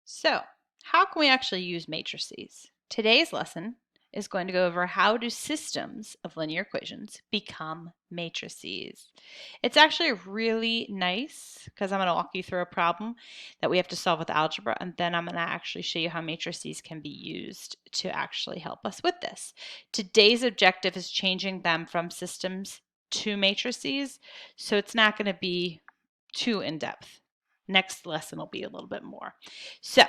So, how can we actually use matrices? Today's lesson is going to go over how do systems of linear equations become matrices. It's actually really nice because I'm going to walk you through a problem that we have to solve with algebra, and then I'm going to actually show you how matrices can be used to actually help us with this. Today's objective is changing them from systems to matrices, so it's not going to be too in-depth. Next lesson will be a little bit more. So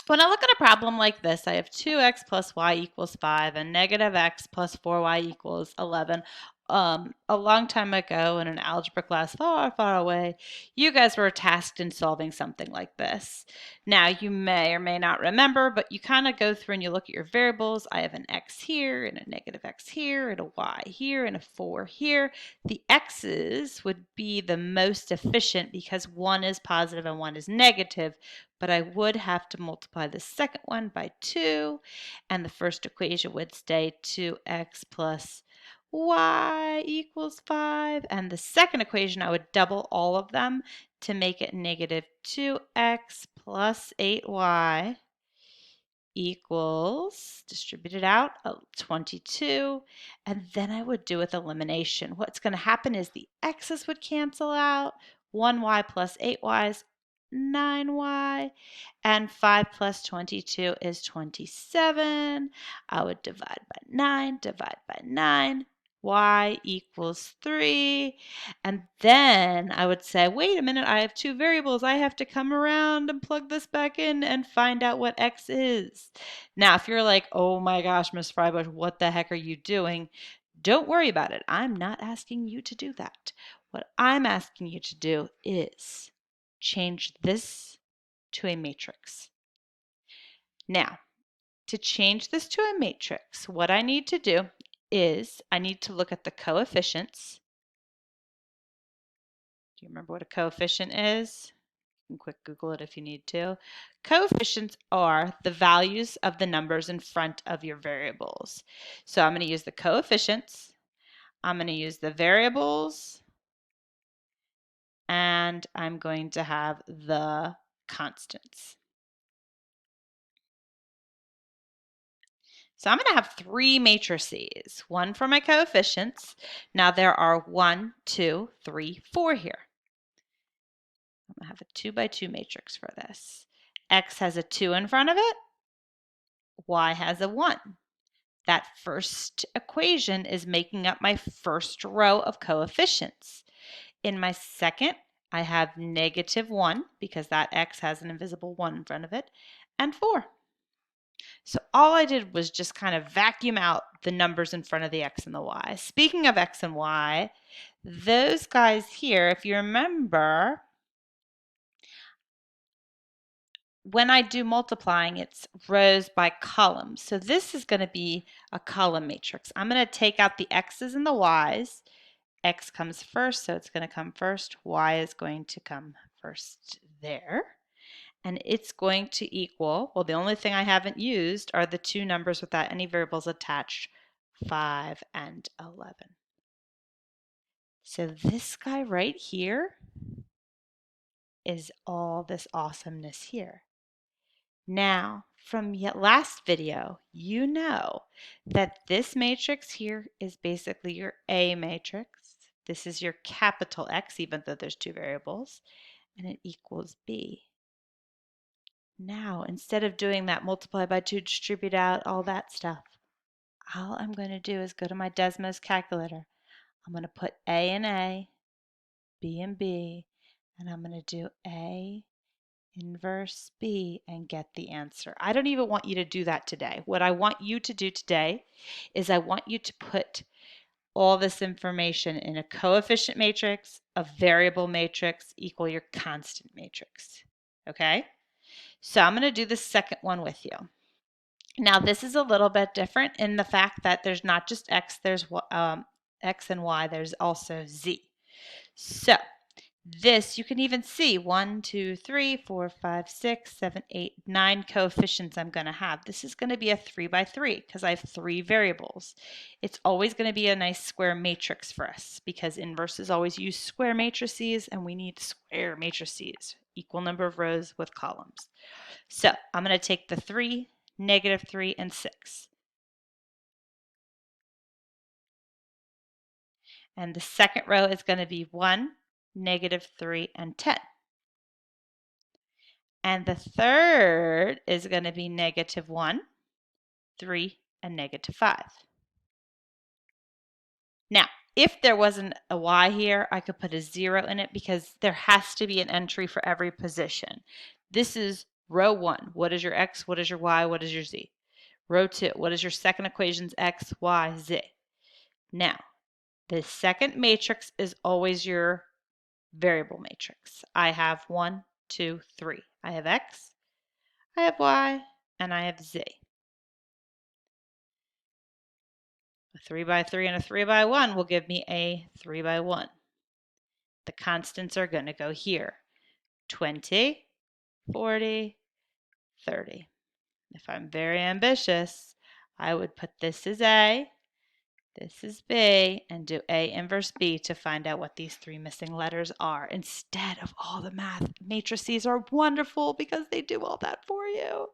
when I look at a problem like this, I have 2x plus y equals 5 and negative x plus 4y equals 11. A long time ago in an algebra class far, far away, you guys were tasked in solving something like this. Now, you may or may not remember, but you kind of go through and you look at your variables. I have an x here and a negative x here and a y here and a 4 here. The x's would be the most efficient because one is positive and one is negative, but I would have to multiply the second one by 2, and the first equation would stay 2x plus y equals 5, and the second equation I would double all of them to make it negative 2x plus 8y equals, distributed out, 22, and then I would do with elimination. What's going to happen is the x's would cancel out, 1y plus 8y is 9y, and 5 plus 22 is 27. I would divide by 9, y equals 3. And then I would say, wait a minute, I have two variables. I have to come around and plug this back in and find out what x is. Now, if you're like, oh my gosh, Miss Freibush, what the heck are you doing? Don't worry about it. I'm not asking you to do that. What I'm asking you to do is change this to a matrix. Now, to change this to a matrix, what I need to do is I need to look at the coefficients. Do you remember what a coefficient is? You can quick Google it if you need to. Coefficients are the values of the numbers in front of your variables. So I'm going to use the coefficients, I'm going to use the variables, and I'm going to have the constants. So I'm going to have three matrices, one for my coefficients. Now there are 1, 2, 3, 4 here. I'm going to have a 2 by 2 matrix for this. X has a 2 in front of it. Y has a 1. That first equation is making up my first row of coefficients. In my second, I have negative 1 because that x has an invisible 1 in front of it, and 4. So all I did was just kind of vacuum out the numbers in front of the x and the y. Speaking of x and y, those guys here, if you remember, when I do multiplying, it's rows by columns. So this is going to be a column matrix. I'm going to take out the x's and the y's. X comes first, so it's going to come first. Y is going to come first there. And it's going to equal, well, the only thing I haven't used are the two numbers without any variables attached, 5 and 11. So this guy right here is all this awesomeness here. Now, from last video, you know that this matrix here is basically your A matrix. This is your capital X, even though there's two variables, and it equals B. Now, instead of doing that multiply by 2, distribute out, all that stuff, all I'm going to do is go to my Desmos calculator. I'm going to put A in A, B in B, and I'm going to do A inverse B and get the answer. I don't even want you to do that today. What I want you to do today is I want you to put all this information in a coefficient matrix, a variable matrix, equal your constant matrix. Okay? So I'm going to do the second one with you. Now this is a little bit different in the fact that there's not just X, there's X and Y, there's also Z. So This, you can even see 1, 2, 3, 4, 5, 6, 7, 8, 9 coefficients I'm going to have. This is going to be a 3 by 3 because I have 3 variables. It's always going to be a nice square matrix for us because inverses always use square matrices and we need square matrices, equal number of rows with columns. So I'm going to take the 3, -3, and 6. And the second row is going to be 1, -3, and 10. And the third is going to be -1, 3, and -5. Now, if there wasn't a y here, I could put a 0 in it because there has to be an entry for every position. This is row 1. What is your x? What is your y? What is your z? Row 2. What is your second equation's x, y, z? Now, the second matrix is always your variable matrix. I have 1, 2, 3. I have x, I have y, and I have z. A 3 by 3 and a 3 by 1 will give me a 3 by 1. The constants are going to go here. 20, 40, 30. If I'm very ambitious, I would put this as A, this is B, and do A inverse B to find out what these 3 missing letters are instead of all the math. Matrices are wonderful because they do all that for you.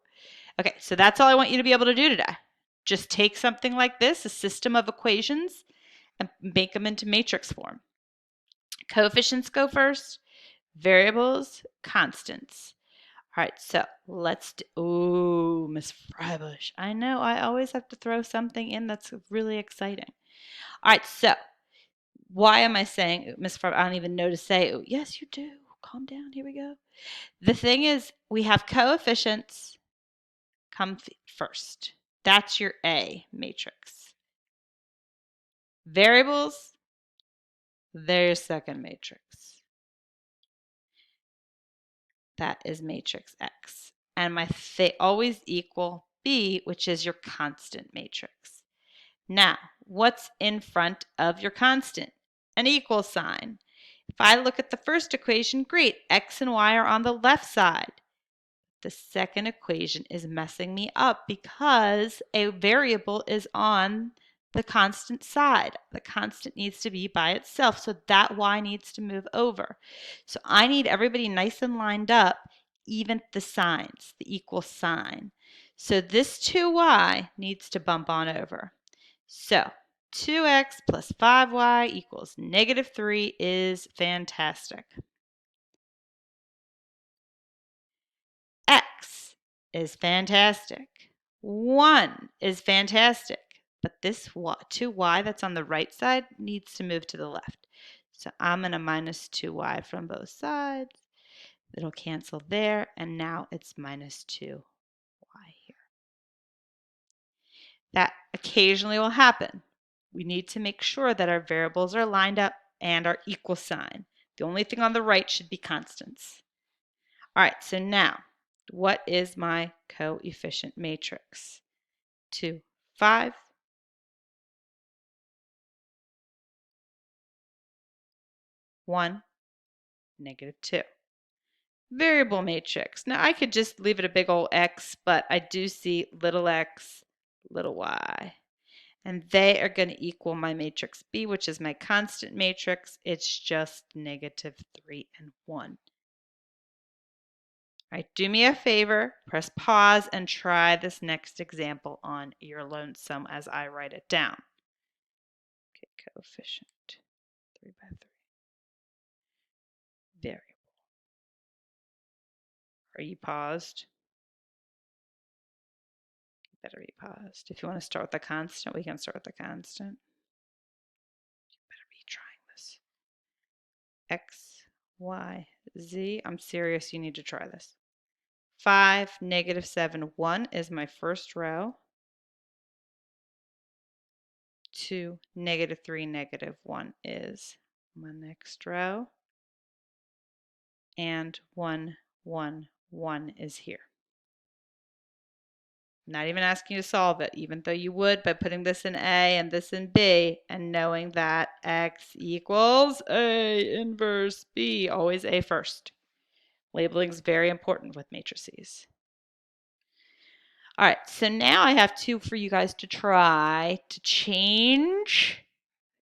Okay, so that's all I want you to be able to do today. Just take something like this, a system of equations, and make them into matrix form. Coefficients go first, variables, constants. All right, so let's do, ooh, Miss Freibush. I know, I always have to throw something in that's really exciting. All right, so why am I saying, Miss Freibush, I don't even know to say, oh, yes, you do. Calm down, here we go. The thing is, we have coefficients come first. That's your A matrix. Variables, their second matrix. That is matrix X. And they always equal B, which is your constant matrix. Now, what's in front of your constant? An equal sign. If I look at the first equation, great, X and Y are on the left side. The second equation is messing me up because a variable is on the constant side. The constant needs to be by itself, so that y needs to move over. So I need everybody nice and lined up, even the signs, the equal sign. So this 2y needs to bump on over. So 2x plus 5y equals -3 is fantastic. X is fantastic. 1 is fantastic. But this 2y that's on the right side needs to move to the left. So I'm going to minus 2y from both sides. It'll cancel there, and now it's minus 2y here. That occasionally will happen. We need to make sure that our variables are lined up and are equal sign. The only thing on the right should be constants. All right, so now, what is my coefficient matrix? 2, 5, 1, -2. Variable matrix. Now I could just leave it a big old X, but I do see little x, little y. And they are going to equal my matrix B, which is my constant matrix. It's just -3 and 1. All right, do me a favor, press pause and try this next example on your lonesome as I write it down. Okay, coefficient 3 by 3. Variable. Are you paused? You better be paused. If you want to start with the constant, we can start with the constant. You better be trying this. X, Y, Z. I'm serious, you need to try this. 5, -7, 1 is my first row. 2, -3, -1 is my next row. And 1, 1, 1 is here. Not even asking you to solve it, even though you would by putting this in A and this in B and knowing that X equals A inverse B, always A first. Labeling is very important with matrices. All right, so now I have two for you guys to try to change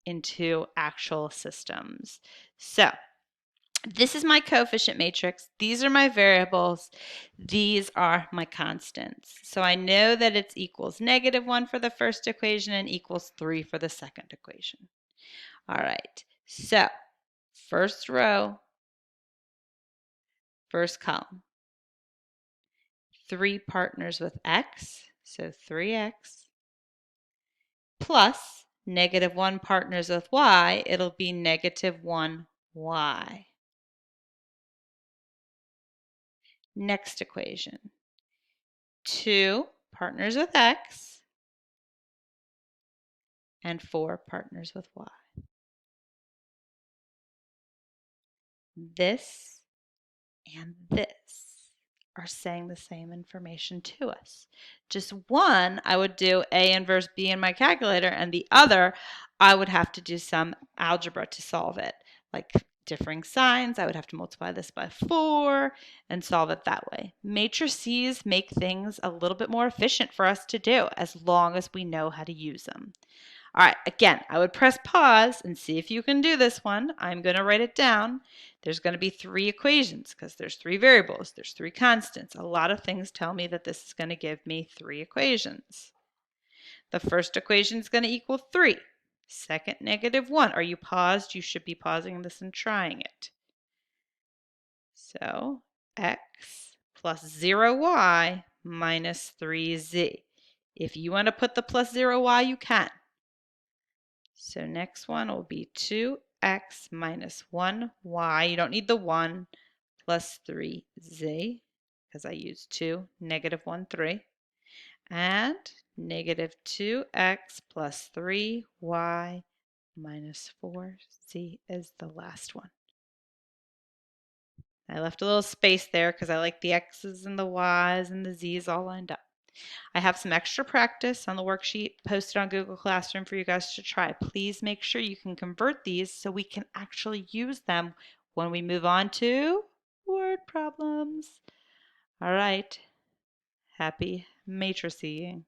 into actual systems. So this is my coefficient matrix. These are my variables. These are my constants. So I know that it's equals -1 for the first equation and equals 3 for the second equation. All right, so first row, first column. 3 partners with x, so 3x, plus -1 partners with y, it'll be -1y. Next equation, 2 partners with x and 4 partners with y. This and this are saying the same information to us. Just one, I would do A inverse B in my calculator, and the other, I would have to do some algebra to solve it. Like differing signs, I would have to multiply this by 4 and solve it that way. Matrices make things a little bit more efficient for us to do as long as we know how to use them. All right, again, I would press pause and see if you can do this one. I'm going to write it down. There's going to be 3 equations because there's 3 variables, there's 3 constants. A lot of things tell me that this is going to give me 3 equations. The first equation is going to equal 3. Second, -1. Are you paused? You should be pausing this and trying it. So x plus 0y minus 3z. If you want to put the plus 0y, you can. So next one will be 2x minus 1y. You don't need the 1 plus 3z because I used 2, -1, 3. And -2x plus 3y minus 4z is the last one. I left a little space there because I like the x's and the y's and the z's all lined up. I have some extra practice on the worksheet posted on Google Classroom for you guys to try. Please make sure you can convert these so we can actually use them when we move on to word problems. All right, happy matricing.